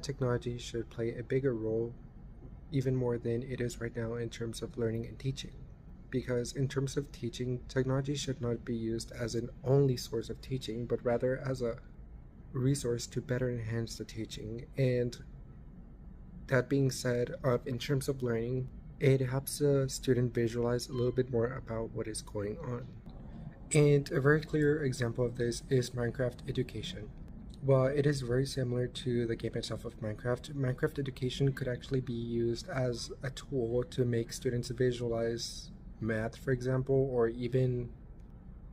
Technology should play a bigger role, even more than it is right now, in terms of learning and teaching. Because in terms of teaching, technology should not be used as an only source of teaching, but rather as a resource to better enhance the teaching. And that being said, in terms of learning, it helps the student visualize a little bit more about what is going on. And a very clear example of this is Minecraft education. While it is very similar to the game itself of Minecraft, Minecraft education could actually be used as a tool to make students visualize math, for example, or even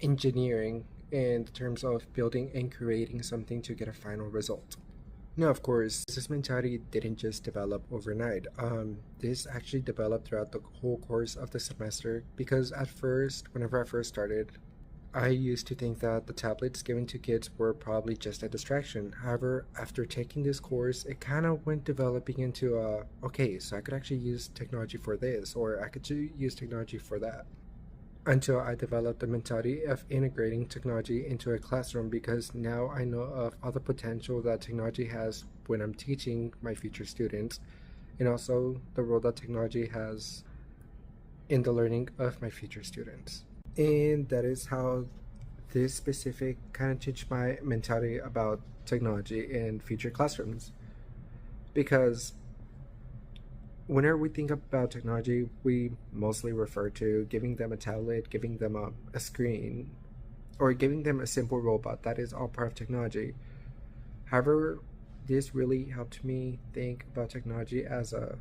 engineering in terms of building and creating something to get a final result. Now, of course, this mentality didn't just develop overnight. This actually developed throughout the whole course of the semester because at first, whenever I first started, I used to think that the tablets given to kids were probably just a distraction. However, after taking this course, it kind of went developing into okay, so I could actually use technology for this, or I could use technology for that. Until I developed the mentality of integrating technology into a classroom because now I know of all the potential that technology has when I'm teaching my future students, and also the role that technology has in the learning of my future students. And that is how this specific kind of changed my mentality about technology in future classrooms. Because whenever we think about technology, we mostly refer to giving them a tablet, giving them a screen, or giving them a simple robot. That is all part of technology. However, this really helped me think about technology as a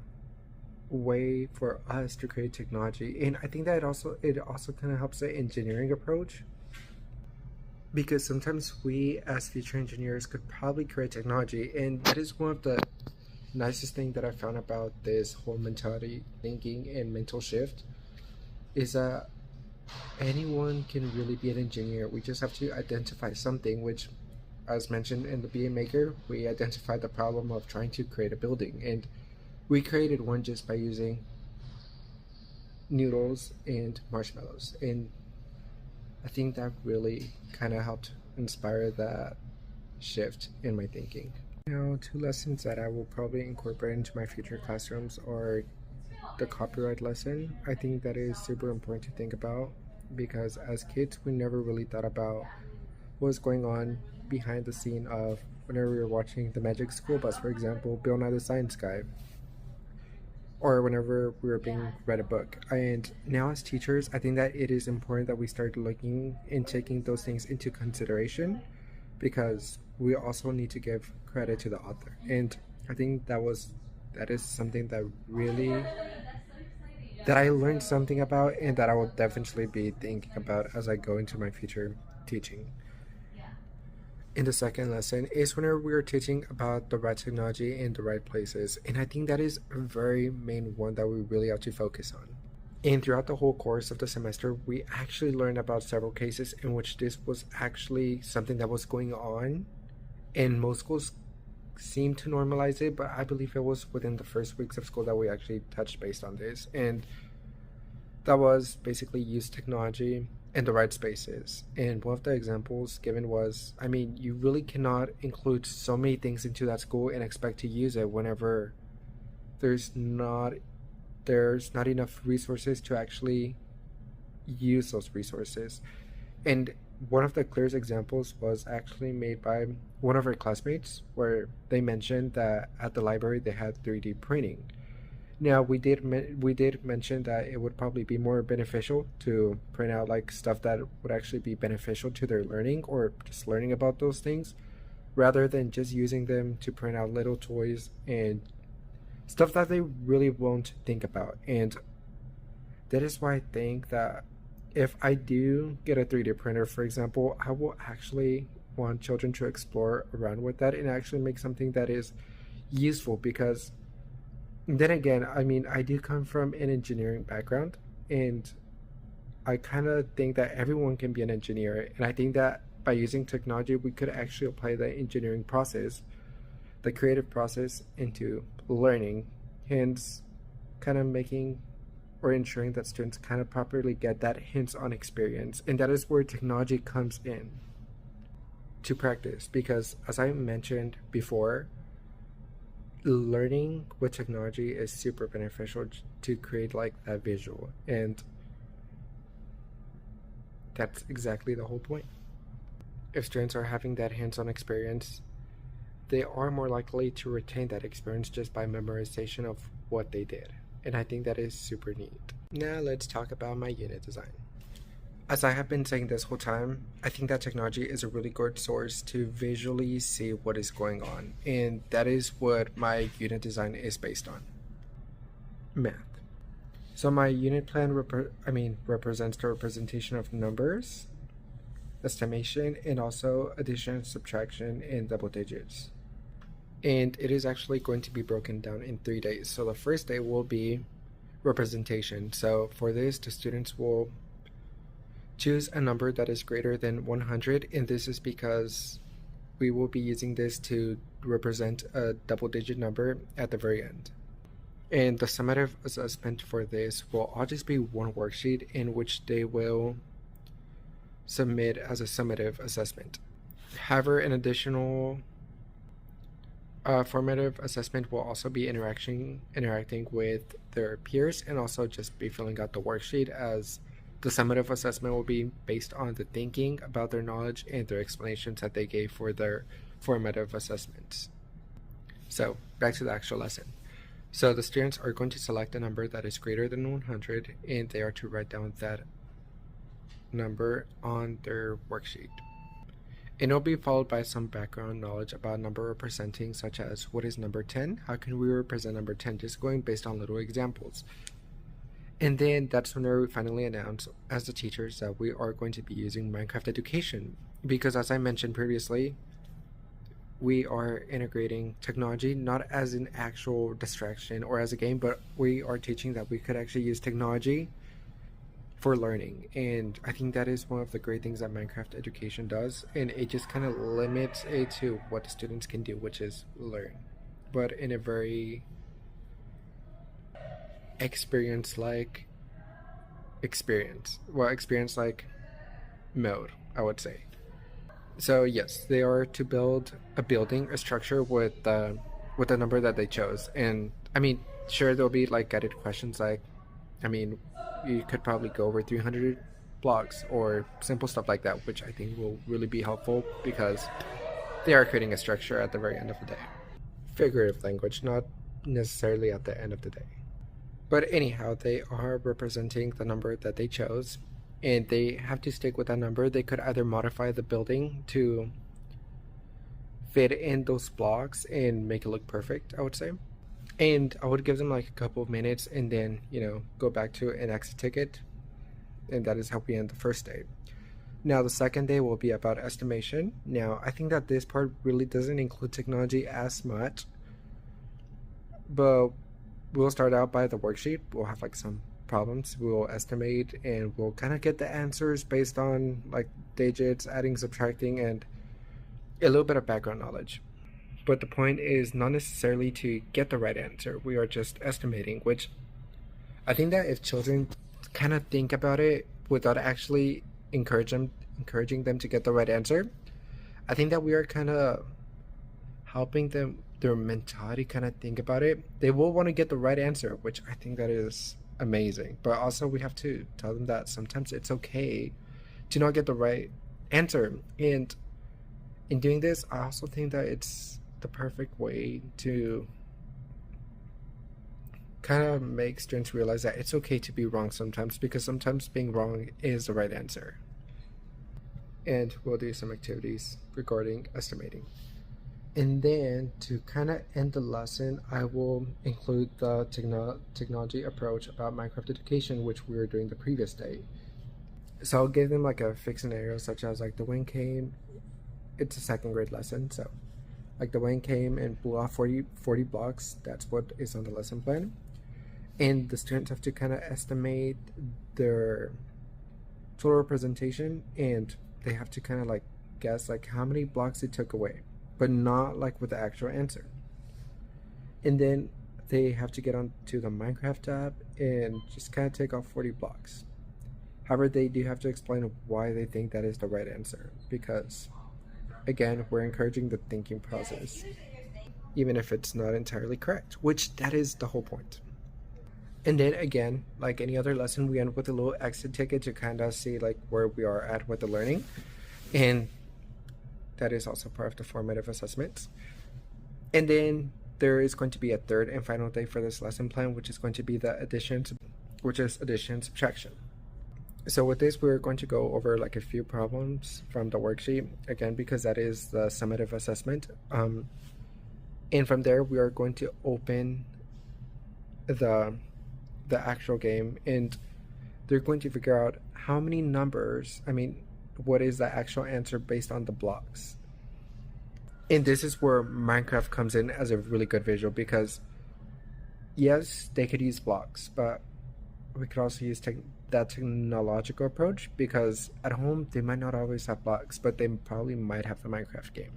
way for us to create technology, and I think that it also kind of helps the engineering approach, because sometimes we as future engineers could probably create technology, and that is one of the nicest thing that I found about this whole mentality thinking and mental shift, is that anyone can really be an engineer. We just have to identify something, which, as mentioned in the BA Maker, we identified the problem of trying to create a building, and we created one just by using noodles and marshmallows. And I think that really kind of helped inspire that shift in my thinking. Now, two lessons that I will probably incorporate into my future classrooms are the copyright lesson. I think that is super important to think about because as kids, we never really thought about what's going on behind the scene of whenever we were watching the Magic School Bus, for example, Bill Nye the Science Guy, or whenever we were being read a book. And now as teachers, I think that it is important that we start looking and taking those things into consideration because we also need to give credit to the author. And I think that is something that really that I learned something about and that I will definitely be thinking about as I go into my future teaching. In the second lesson is whenever we are teaching about the right technology in the right places, and I think that is a very main one that we really have to focus on. And throughout the whole course of the semester, we actually learned about several cases in which this was actually something that was going on, and most schools seemed to normalize it, but I believe it was within the first weeks of school that we actually touched base on this, and that was basically use technology in the right spaces. And one of the examples given was, I mean, you really cannot include so many things into that school and expect to use it whenever there's not enough resources to actually use those resources. And one of the clearest examples was actually made by one of our classmates, where they mentioned that at the library they had 3D printing. Now we did mention that it would probably be more beneficial to print out like stuff that would actually be beneficial to their learning or just learning about those things, rather than just using them to print out little toys and stuff that they really won't think about. And that is why I think that if I do get a 3D printer, for example, I will actually want children to explore around with that and actually make something that is useful, because then again, I mean, I do come from an engineering background, and I kind of think that everyone can be an engineer. And I think that by using technology, we could actually apply the engineering process, the creative process, into learning, hence kind of making or ensuring that students kind of properly get that hands-on experience. And that is where technology comes in to practice, because as I mentioned before, learning with technology is super beneficial to create like that visual, and that's exactly the whole point. If students are having that hands-on experience, they are more likely to retain that experience just by memorization of what they did. And I think that is super neat. Now let's talk about my unit design. As I have been saying this whole time, I think that technology is a really good source to visually see what is going on. And that is what my unit design is based on. Math. So my unit plan represents the representation of numbers, estimation, and also addition, subtraction, and double digits. And it is actually going to be broken down in 3 days. So the first day will be representation. So for this, the students will choose a number that is greater than 100, and this is because we will be using this to represent a double-digit number at the very end. And the summative assessment for this will all just be one worksheet in which they will submit as a summative assessment. However, an additional formative assessment will also be interacting with their peers, and also just be filling out the worksheet, as the summative assessment will be based on the thinking about their knowledge and their explanations that they gave for their formative assessments. So back to the actual lesson. So the students are going to select a number that is greater than 100, and they are to write down that number on their worksheet. And it'll be followed by some background knowledge about number representing, such as what is number 10? How can we represent number 10? Just going based on little examples. And then that's when we finally announce as the teachers that we are going to be using Minecraft Education. Because as I mentioned previously, we are integrating technology not as an actual distraction or as a game, but we are teaching that we could actually use technology for learning. And I think that is one of the great things that Minecraft Education does, and it just kind of limits it to what the students can do, which is learn, but in a very experience like mode, I would say. So yes, they are to build a structure with the number that they chose. And I mean, sure, there'll be like guided questions, like, I mean, you could probably go over 300 blocks or simple stuff like that, which I think will really be helpful because they are creating a structure at the very end of the day. Figurative language, not necessarily at the end of the day. But anyhow, they are representing the number that they chose, and they have to stick with that number. They could either modify the building to fit in those blocks and make it look perfect, I would say. And I would give them like a couple of minutes and then, go back to an exit ticket. And that is how we end the first day. Now, the second day will be about estimation. Now, I think that this part really doesn't include technology as much, but we'll start out by the worksheet. We'll have like some problems. We'll estimate, and we'll kind of get the answers based on like digits, adding, subtracting, and a little bit of background knowledge. But the point is not necessarily to get the right answer. We are just estimating, which I think that if children kind of think about it without actually encouraging them to get the right answer, I think that we are kind of helping them, their mentality kind of think about it. They will want to get the right answer, which I think that is amazing. But also we have to tell them that sometimes it's okay to not get the right answer. And in doing this, I also think that it's the perfect way to kind of make students realize that it's okay to be wrong sometimes, because sometimes being wrong is the right answer. And we'll do some activities regarding estimating. And then to kind of end the lesson, I will include the technology approach about Minecraft Education, which we were doing the previous day. So I'll give them like a fixed scenario, such as like the wind came. It's a second grade lesson, so like the wind came and blew off 40 blocks. That's what is on the lesson plan. And the students have to kind of estimate their total representation, and they have to kind of like guess like how many blocks it took away, but not like with the actual answer. And then they have to get onto the Minecraft tab and just kind of take off 40 blocks. However, they do have to explain why they think that is the right answer, because again, we're encouraging the thinking process. even if it's not entirely correct, which that is the whole point. And then again, like any other lesson, we end with a little exit ticket to kind of see like where we are at with the learning. And that is also part of the formative assessments. And then there is going to be a third and final day for this lesson plan, which is going to be the addition, which is addition subtraction. So with this, we're going to go over like a few problems from the worksheet, again, because that is the summative assessment. And from there, we are going to open the actual game, and they're going to figure out how many numbers, what is the actual answer based on the blocks. And this is where Minecraft comes in as a really good visual, because yes, they could use blocks, but we could also use that technological approach, because at home they might not always have blocks, but they probably might have the Minecraft game.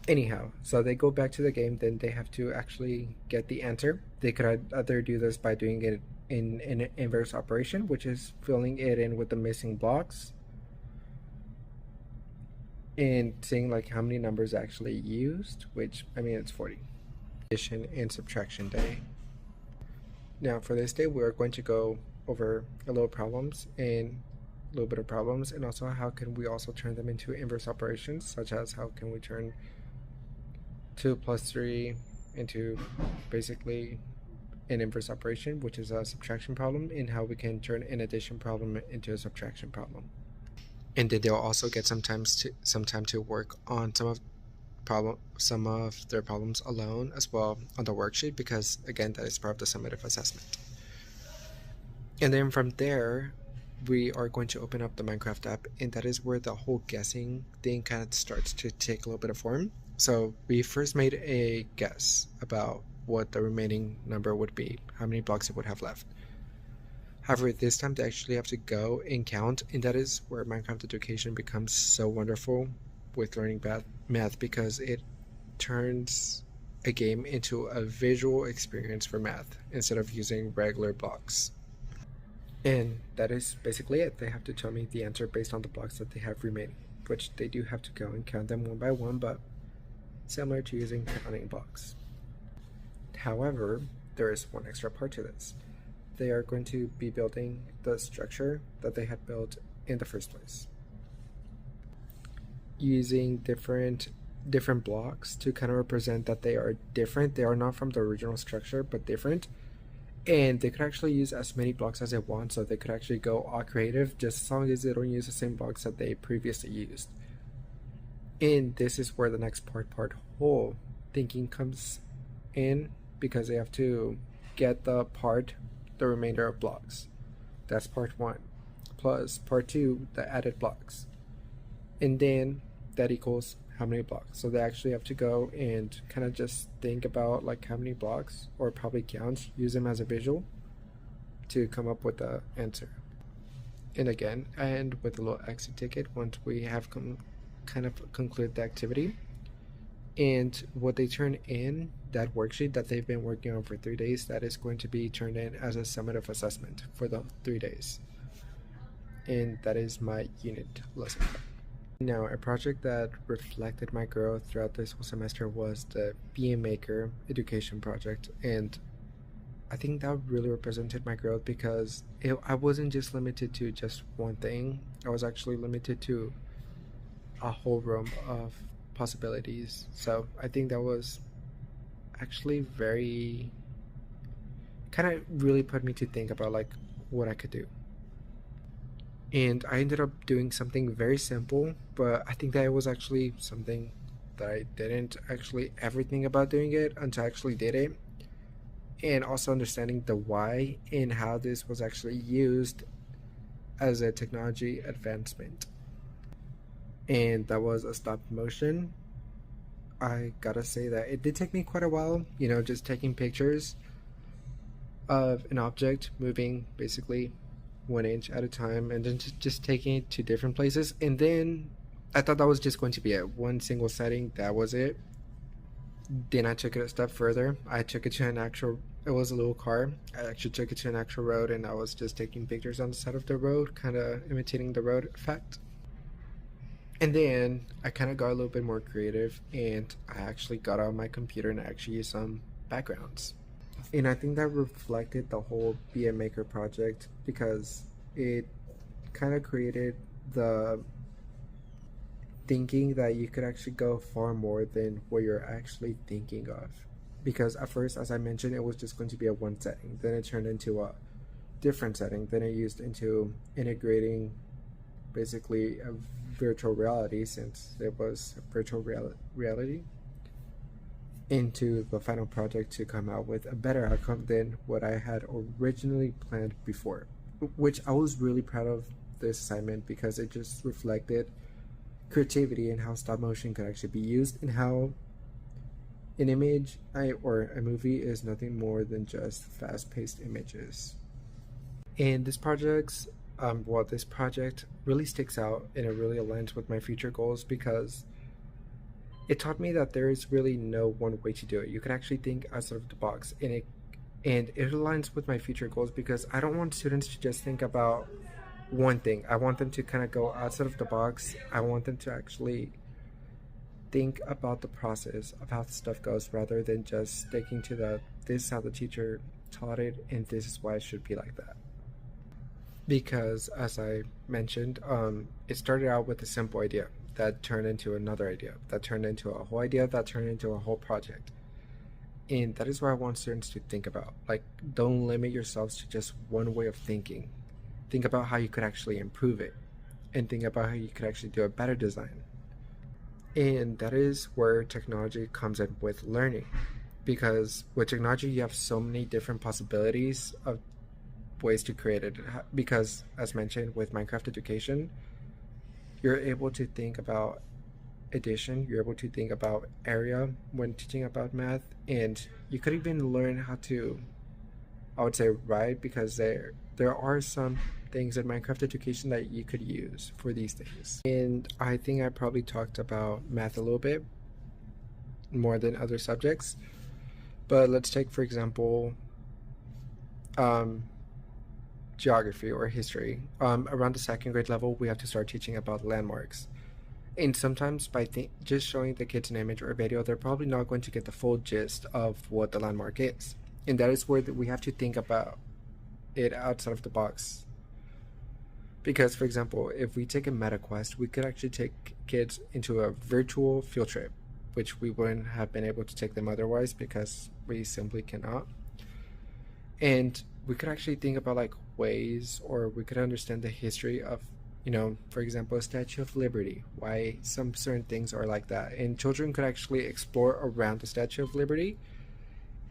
Anyhow, so they go back to the game, then they have to actually get the answer. They could either do this by doing it in an inverse operation, which is filling it in with the missing blocks and seeing like how many numbers actually used, which it's 40. Addition and subtraction day. Now for this day, we're going to go over a little bit of problems, and also how can we also turn them into inverse operations, such as how can we turn 2 plus 3 into basically an inverse operation, which is a subtraction problem, and how we can turn an addition problem into a subtraction problem. And then they'll also get some time to work on some of their problems alone as well on the worksheet, because again, that is part of the summative assessment. And then from there, we are going to open up the Minecraft app, and that is where the whole guessing thing kind of starts to take a little bit of form. So we first made a guess about what the remaining number would be, how many blocks it would have left. However, this time they actually have to go and count, and that is where Minecraft education becomes so wonderful with learning math, because it turns a game into a visual experience for math instead of using regular blocks. And that is basically it. They have to tell me the answer based on the blocks that they have remaining, which they do have to go and count them one by one, but similar to using counting blocks. However, there is one extra part to this. They are going to be building the structure that they had built in the first place, using different blocks to kind of represent that they are different. They are not from the original structure, but different. And they could actually use as many blocks as they want, so they could actually go all creative, just as long as they don't use the same blocks that they previously used. And this is where the next part whole thinking comes in, because they have to get the remainder of blocks. That's part 1, plus part 2, the added blocks. And then that equals how many blocks. So they actually have to go and kind of just think about like how many blocks, or probably count, use them as a visual to come up with the answer. And again, I end with a little exit ticket once we have kind of conclude the activity. And what they turn in, that worksheet that they've been working on for 3 days, that is going to be turned in as a summative assessment for the 3 days. And that is my unit lesson. Now, a project that reflected my growth throughout this whole semester was the Be a Maker education project. And I think that really represented my growth, because I wasn't just limited to just one thing. I was actually limited to a whole realm of possibilities. So I think that was actually very kind of really put me to think about like what I could do. And I ended up doing something very simple, but I think that it was actually something that I didn't actually ever think about doing it until I actually did it. And also understanding the why and how this was actually used as a technology advancement. And that was a stop motion. I gotta say that it did take me quite a while, just taking pictures of an object moving basically 1 inch at a time, and then just taking it to different places. And then I thought that was just going to be it, one single setting, that was it. Then I took it a step further. I took it to it was a little car. I actually took it to an actual road, and I was just taking pictures on the side of the road, kind of imitating the road effect. And then I kind of got a little bit more creative, and I actually got on my computer and actually used some backgrounds. And I think that reflected the whole Be a Maker project because it kind of created the thinking that you could actually go far more than what you're actually thinking of. Because at first, as I mentioned, it was just going to be a one setting. Then it turned into a different setting. Then it used into integrating basically a virtual reality, since it was a virtual reality, into the final project to come out with a better outcome than what I had originally planned before. Which I was really proud of this assignment because it just reflected creativity and how stop motion could actually be used, and how an image or a movie is nothing more than just fast-paced images. And this project really sticks out, and it really aligns with my future goals because it taught me that there is really no one way to do it. You can actually think outside of the box, and it aligns with my future goals because I don't want students to just think about one thing. I want them to kind of go outside of the box. I want them to actually think about the process of how the stuff goes rather than just sticking to this is how the teacher taught it and this is why it should be like that. Because as I mentioned, it started out with a simple idea that turned into another idea, that turned into a whole idea, that turned into a whole project. And that is what I want students to think about. Like, don't limit yourselves to just one way of thinking. Think about how you could actually improve it, and think about how you could actually do a better design. And that is where technology comes in with learning. Because with technology, you have so many different possibilities of ways to create it. Because, as mentioned, with Minecraft Education, you're able to think about addition, you're able to think about area when teaching about math, and you could even learn how to, I would say, write, because there are some things in Minecraft Education that you could use for these things. And I think I probably talked about math a little bit more than other subjects, but let's take, for example, geography or history. Around the second grade level, we have to start teaching about landmarks. And sometimes by just showing the kids an image or a video, they're probably not going to get the full gist of what the landmark is. And that is where we have to think about it outside of the box. Because, for example, if we take a meta quest, we could actually take kids into a virtual field trip, which we wouldn't have been able to take them otherwise because we simply cannot. And we could actually think about like ways, or we could understand the history of, for example, a Statue of Liberty, why some certain things are like that. And children could actually explore around the Statue of Liberty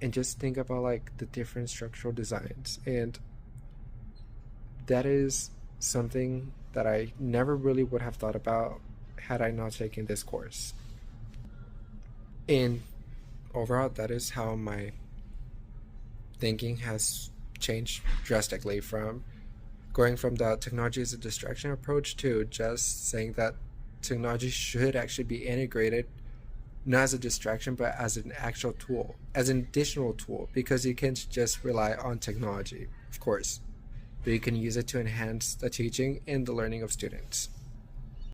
and just think about like the different structural designs. And that is something that I never really would have thought about had I not taken this course. And overall, that is how my thinking has changed drastically, from going from the technology as a distraction approach to just saying that technology should actually be integrated, not as a distraction, but as an actual tool, as an additional tool, because you can't just rely on technology, of course, but you can use it to enhance the teaching and the learning of students.